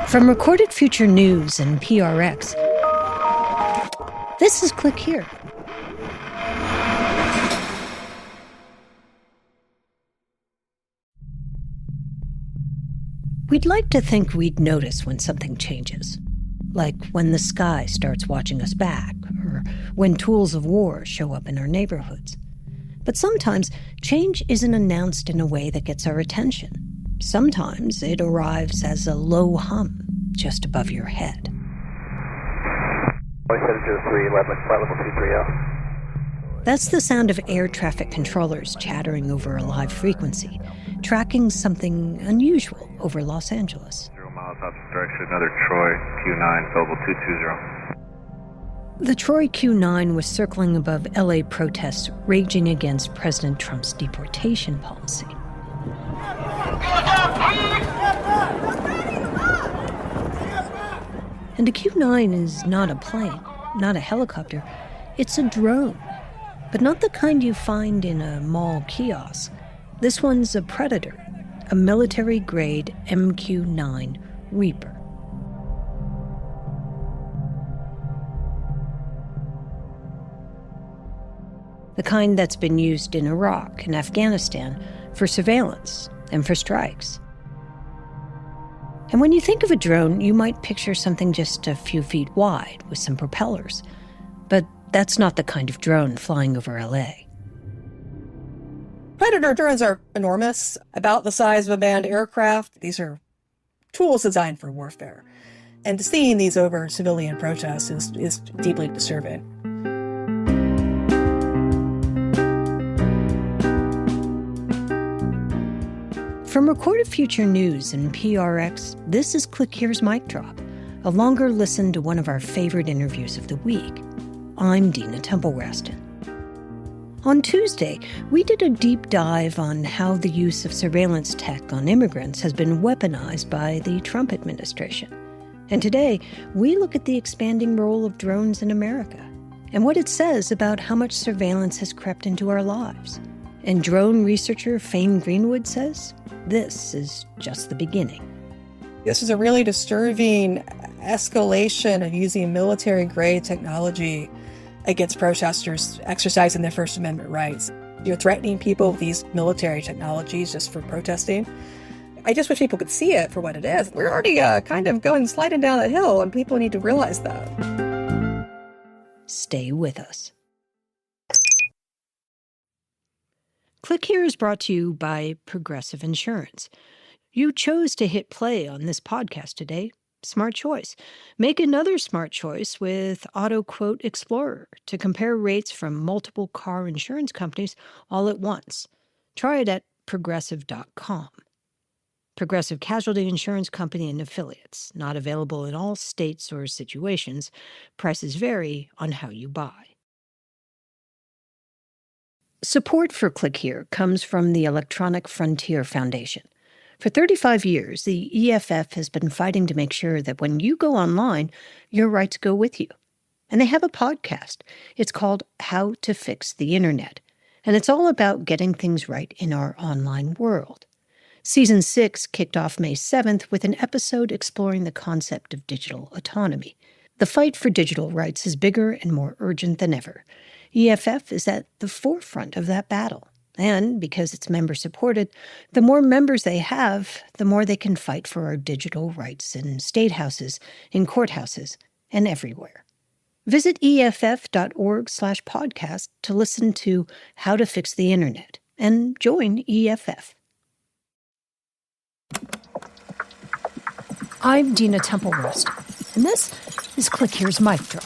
From Recorded Future News and PRX, this is Click Here. We'd like to think we'd notice when something changes, like when the sky starts watching us back, or when tools of war show up in our neighborhoods. But sometimes change isn't announced in a way that gets our attention. Sometimes it arrives as a low hum just above your head. 703, flight level 230. That's the sound of air traffic controllers chattering over a live frequency, tracking something unusual over Los Angeles. 0 miles opposite direction, another Troy Q9, level 220. The Troy Q9 was circling above LA protests raging against President Trump's deportation policy. And a Q9 is not a plane, not a helicopter. It's a drone, but not the kind you find in a mall kiosk. This one's a Predator, a military-grade MQ-9 Reaper. The kind that's been used in Iraq and Afghanistan for surveillance and for strikes. And when you think of a drone, you might picture something just a few feet wide with some propellers. But that's not the kind of drone flying over LA. Predator drones are enormous, about the size of a manned aircraft. These are tools designed for warfare. And seeing these over civilian protests is deeply disturbing. From Recorded Future News and PRX, this is Click Here's Mic Drop, a longer listen to one of our favorite interviews of the week. I'm Dina Temple-Raston. On Tuesday, we did a deep dive on how the use of surveillance tech on immigrants has been weaponized by the Trump administration. And today, we look at the expanding role of drones in America and what it says about how much surveillance has crept into our lives. And drone researcher Faine Greenwood says this is just the beginning. This is a really disturbing escalation of using military-grade technology against protesters exercising their First Amendment rights. You're threatening people with these military technologies just for protesting. I just wish people could see it for what it is. We're already kind of sliding down that hill, and people need to realize that. Stay with us. Click Here is brought to you by Progressive Insurance. You chose to hit play on this podcast today. Smart choice. Make another smart choice with Auto Quote Explorer to compare rates from multiple car insurance companies all at once. Try it at progressive.com. Progressive Casualty Insurance Company and Affiliates. Not available in all states or situations. Prices vary on how you buy. Support for Click Here comes from the Electronic Frontier Foundation. For 35 years, the EFF has been fighting to make sure that when you go online, your rights go with you. And they have a podcast. It's called How to Fix the Internet. And it's all about getting things right in our online world. Season 6 kicked off May 7th with an episode exploring the concept of digital autonomy. The fight for digital rights is bigger and more urgent than ever. EFF is at the forefront of that battle. And because it's member-supported, the more members they have, the more they can fight for our digital rights in state houses, in courthouses, and everywhere. Visit EFF.org/podcast to listen to How to Fix the Internet and join EFF. I'm Dina Temple-Raston, and this is Click Here's Mic Drop.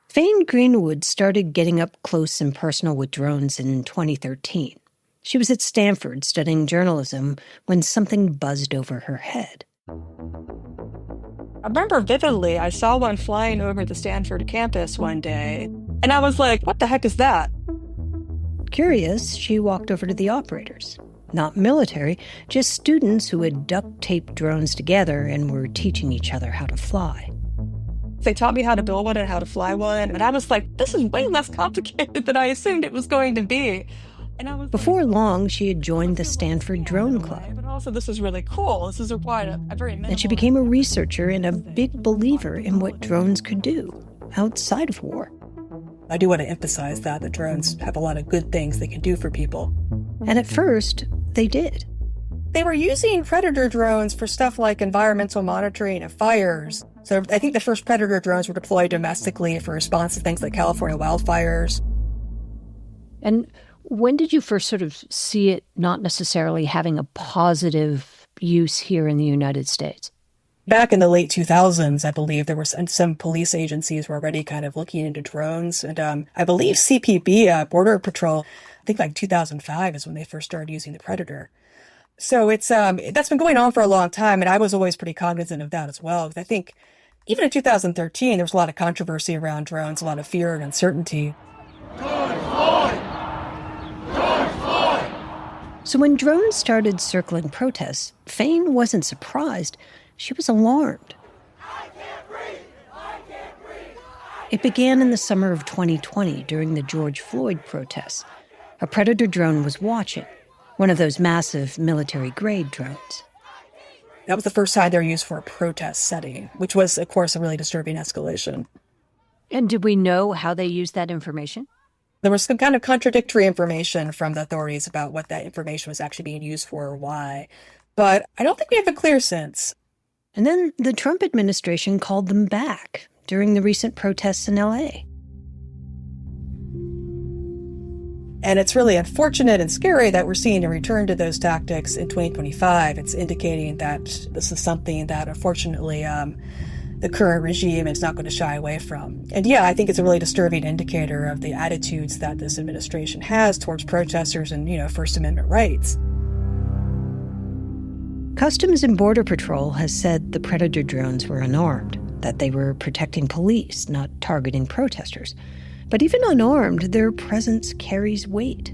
Faine Greenwood started getting up close and personal with drones in 2013. She was at Stanford studying journalism when something buzzed over her head. I remember vividly, I saw one flying over the Stanford campus one day, and I was like, what the heck is that? Curious, she walked over to the operators. Not military, just students who had duct-taped drones together and were teaching each other how to fly. They taught me how to build one and how to fly one, and I was like, this is way less complicated than I assumed it was going to be. Before long, she had joined the Stanford Drone Club. But also, this is really cool. This is a very minimal... And she became a researcher and a big believer in what drones could do outside of war. I do want to emphasize that the drones have a lot of good things they can do for people. And at first, they did. They were using Predator drones for stuff like environmental monitoring of fires. So I think the first Predator drones were deployed domestically for response to things like California wildfires. And when did you first sort of see it not necessarily having a positive use here in the United States? Back in the late 2000s, I believe there were some police agencies were already kind of looking into drones. And I believe CPB, Border Patrol, I think like 2005 is when they first started using the Predator. So it's that's been going on for a long time. And I was always pretty cognizant of that as well. Because I think even in 2013, there was a lot of controversy around drones, a lot of fear and uncertainty. So when drones started circling protests, Faine wasn't surprised. She was alarmed. I can't breathe. I can't breathe. It began in the summer of 2020 during the George Floyd protests. A Predator drone was watching, one of those massive military-grade drones. That was the first time they were used for a protest setting, which was, of course, a really disturbing escalation. And did we know how they used that information? There was some kind of contradictory information from the authorities about what that information was actually being used for or why. But I don't think we have a clear sense. And then the Trump administration called them back during the recent protests in L.A. And it's really unfortunate and scary that we're seeing a return to those tactics in 2025. It's indicating that this is something that, unfortunately, the current regime is not going to shy away from. And yeah, I think it's a really disturbing indicator of the attitudes that this administration has towards protesters and, First Amendment rights. Customs and Border Patrol has said the Predator drones were unarmed, that they were protecting police, not targeting protesters. But even unarmed, their presence carries weight.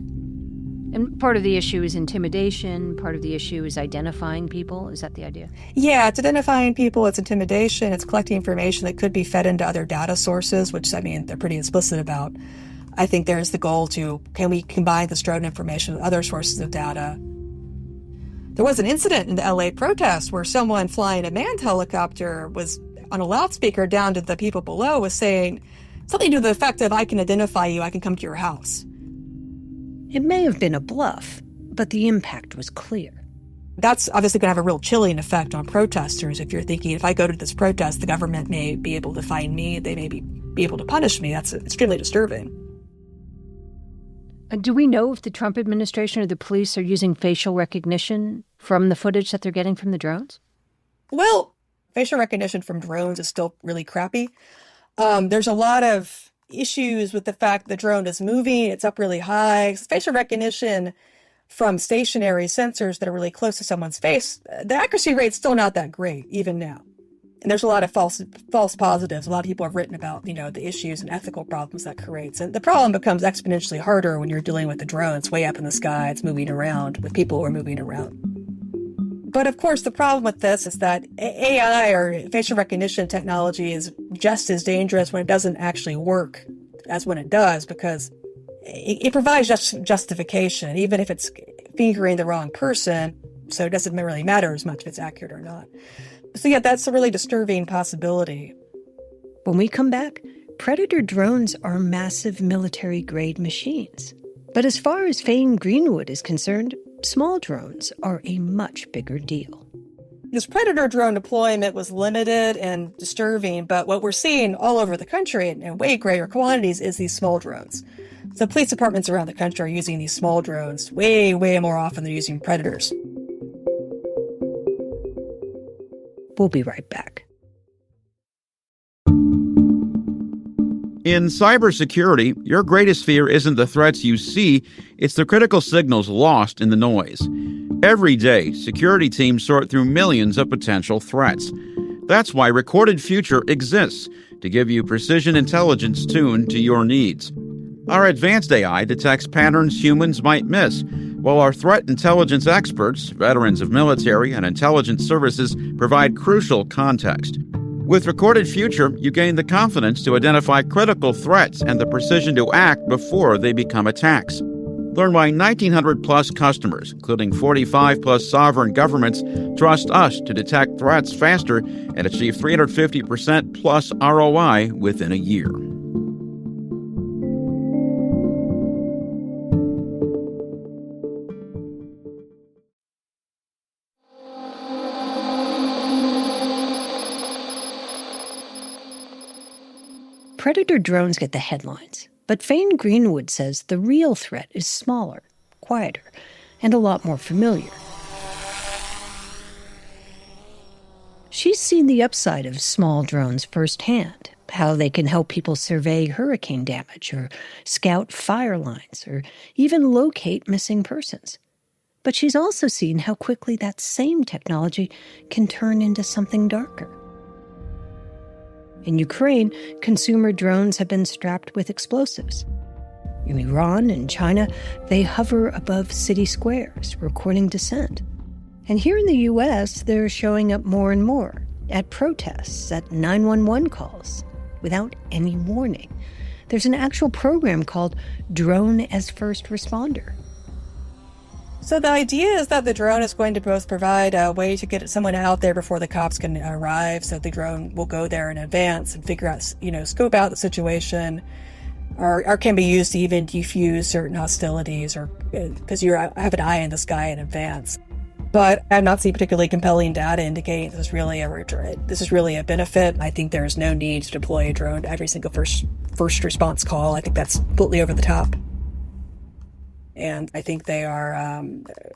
And part of the issue is intimidation. Part of the issue is identifying people. Is that the idea? Yeah, it's identifying people. It's intimidation. It's collecting information that could be fed into other data sources, which, they're pretty explicit about. I think there's the goal can we combine this drone information with other sources of data? There was an incident in the LA protest where someone flying a manned helicopter was on a loudspeaker down to the people below was saying something to the effect of, I can identify you, I can come to your house. It may have been a bluff, but the impact was clear. That's obviously going to have a real chilling effect on protesters. If you're thinking, if I go to this protest, the government may be able to find me, they may be able to punish me. That's extremely disturbing. Do we know if the Trump administration or the police are using facial recognition from the footage that they're getting from the drones? Well, facial recognition from drones is still really crappy. There's a lot of issues with the fact the drone is moving, it's up really high. Facial recognition from stationary sensors that are really close to someone's face, the accuracy rate's still not that great, even now. And there's a lot of false positives. A lot of people have written about, the issues and ethical problems that creates. And the problem becomes exponentially harder when you're dealing with the drone. It's way up in the sky. It's moving around with people who are moving around. But of course, the problem with this is that AI or facial recognition technology is just as dangerous when it doesn't actually work as when it does, because it provides justification, even if it's fingering the wrong person. So it doesn't really matter as much if it's accurate or not. So yeah, that's a really disturbing possibility. When we come back, Predator drones are massive military-grade machines. But as far as Faine Greenwood is concerned, small drones are a much bigger deal. This Predator drone deployment was limited and disturbing, but what we're seeing all over the country in way greater quantities is these small drones. So police departments around the country are using these small drones way, way more often than using Predators. We'll be right back. In cybersecurity, your greatest fear isn't the threats you see, it's the critical signals lost in the noise. Every day, security teams sort through millions of potential threats. That's why Recorded Future exists, to give you precision intelligence tuned to your needs. Our advanced AI detects patterns humans might miss, while our threat intelligence experts, veterans of military and intelligence services, provide crucial context. With Recorded Future, you gain the confidence to identify critical threats and the precision to act before they become attacks. Learn why 1,900 plus customers, including 45 plus sovereign governments, trust us to detect threats faster and achieve 350% plus ROI within a year. Predator drones get the headlines, but Faine Greenwood says the real threat is smaller, quieter, and a lot more familiar. She's seen the upside of small drones firsthand, how they can help people survey hurricane damage or scout fire lines or even locate missing persons. But she's also seen how quickly that same technology can turn into something darker. In Ukraine, consumer drones have been strapped with explosives. In Iran and China, they hover above city squares, recording dissent. And here in the U.S., they're showing up more and more at protests, at 911 calls, without any warning. There's an actual program called Drone as First Responder. So the idea is that the drone is going to both provide a way to get someone out there before the cops can arrive. So the drone will go there in advance and figure out, scope out the situation, or can be used to even defuse certain hostilities, or because you have an eye in the sky in advance. But I've not seen particularly compelling data indicating this is really a benefit. I think there is no need to deploy a drone to every single first response call. I think that's completely over the top. And I think they are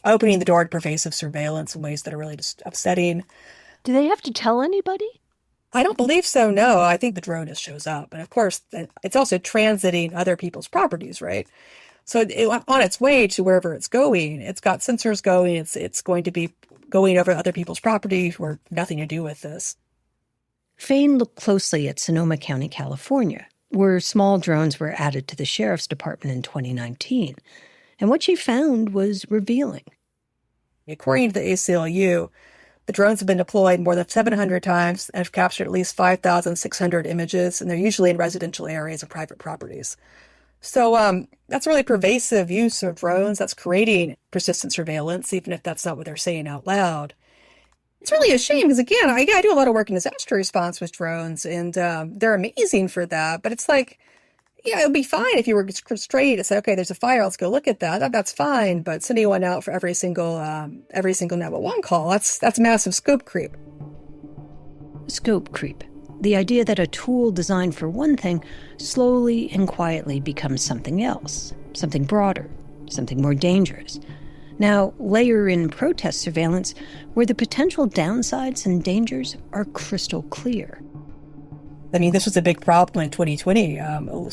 opening the door to pervasive surveillance in ways that are really just upsetting. Do they have to tell anybody? I don't believe so, no. I think the drone just shows up. And of course, it's also transiting other people's properties, right? So on its way to wherever it's going, it's got sensors going. It's going to be going over other people's property who have nothing to do with this. Faine looked closely at Sonoma County, California, where small drones were added to the sheriff's department in 2019. And what she found was revealing. According to the ACLU, the drones have been deployed more than 700 times and have captured at least 5,600 images, and they're usually in residential areas and private properties. So that's really pervasive use of drones. That's creating persistent surveillance, even if that's not what they're saying out loud. It's really a shame because, again, I do a lot of work in disaster response with drones, and they're amazing for that. But it's like, yeah, it would be fine if you were straight to say, okay, there's a fire, let's go look at that. That's fine. But sending one out for every single 911 call, that's massive scope creep. Scope creep. The idea that a tool designed for one thing slowly and quietly becomes something else, something broader, something more dangerous. Now, layer in protest surveillance where the potential downsides and dangers are crystal clear. I mean, this was a big problem in 2020.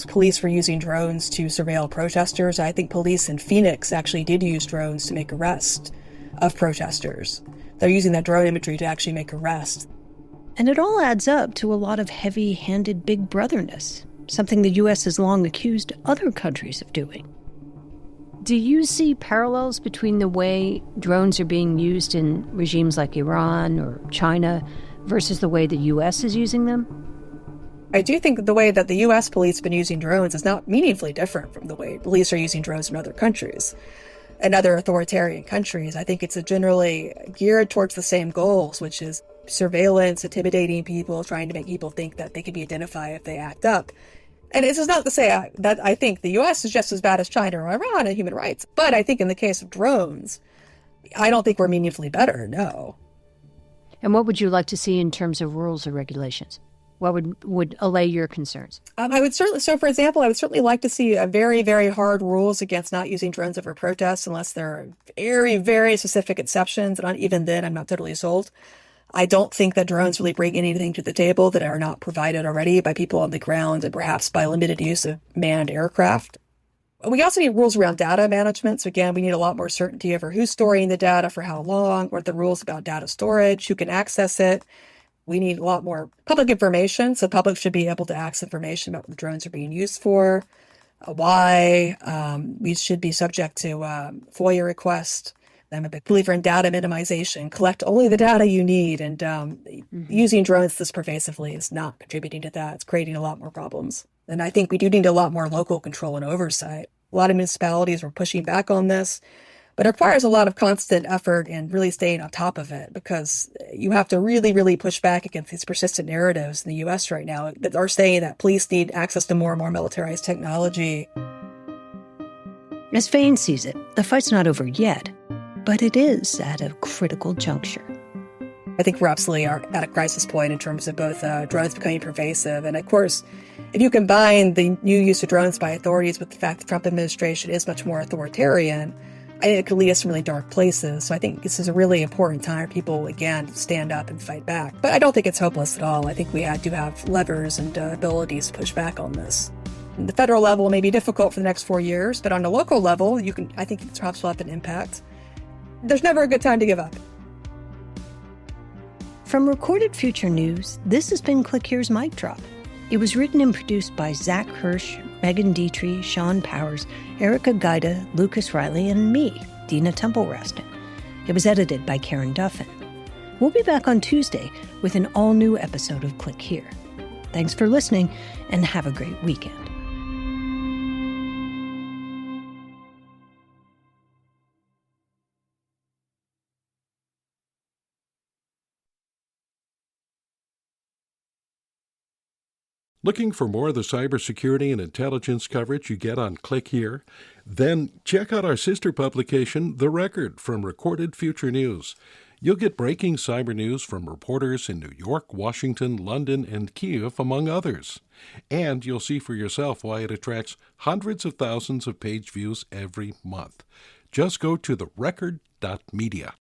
Police were using drones to surveil protesters. I think police in Phoenix actually did use drones to make arrests of protesters. They're using that drone imagery to actually make arrests. And it all adds up to a lot of heavy-handed big brotherness, something the U.S. has long accused other countries of doing. Do you see parallels between the way drones are being used in regimes like Iran or China versus the way the U.S. is using them? I do think the way that the U.S. police have been using drones is not meaningfully different from the way police are using drones in other countries and other authoritarian countries. I think it's generally geared towards the same goals, which is surveillance, intimidating people, trying to make people think that they can be identified if they act up. And this is not to say that I think the U.S. is just as bad as China or Iran in human rights. But I think in the case of drones, I don't think we're meaningfully better, no. And what would you like to see in terms of rules or regulations? What would allay your concerns? I would certainly, so for example, I would certainly like to see a very, very hard rules against not using drones over protests unless there are very, very specific exceptions. And even then, I'm not totally sold. I don't think that drones really bring anything to the table that are not provided already by people on the ground and perhaps by limited use of manned aircraft. We also need rules around data management. So again, we need a lot more certainty over who's storing the data, for how long, what are the rules about data storage, who can access it. We need a lot more public information. So the public should be able to access information about what the drones are being used for, why. We should be subject to FOIA requests. I'm a big believer in data minimization. Collect only the data you need. And using drones this pervasively is not contributing to that. It's creating a lot more problems. And I think we do need a lot more local control and oversight. A lot of municipalities were pushing back on this, but it requires a lot of constant effort and really staying on top of it, because you have to really, really push back against these persistent narratives in the U.S. right now that are saying that police need access to more and more militarized technology. As Faine sees it, the fight's not over yet, but it is at a critical juncture. I think we're absolutely at a crisis point in terms of both drones becoming pervasive. And of course, if you combine the new use of drones by authorities with the fact the Trump administration is much more authoritarian, I think it could lead us to really dark places. So I think this is a really important time for people, again, to stand up and fight back. But I don't think it's hopeless at all. I think we do have levers and abilities to push back on this. The federal level may be difficult for the next 4 years, but on a local level, I think it perhaps will have an impact. There's never a good time to give up. From Recorded Future News, this has been Click Here's Mic Drop. It was written and produced by Zach Hirsch, Megan Dietrich, Sean Powers, Erica Gaida, Lucas Riley, and me, Dina Temple-Raston. It was edited by Karen Duffin. We'll be back on Tuesday with an all-new episode of Click Here. Thanks for listening, and have a great weekend. Looking for more of the cybersecurity and intelligence coverage you get on Click Here? Then check out our sister publication, The Record, from Recorded Future News. You'll get breaking cyber news from reporters in New York, Washington, London, and Kyiv, among others. And you'll see for yourself why it attracts hundreds of thousands of page views every month. Just go to therecord.media.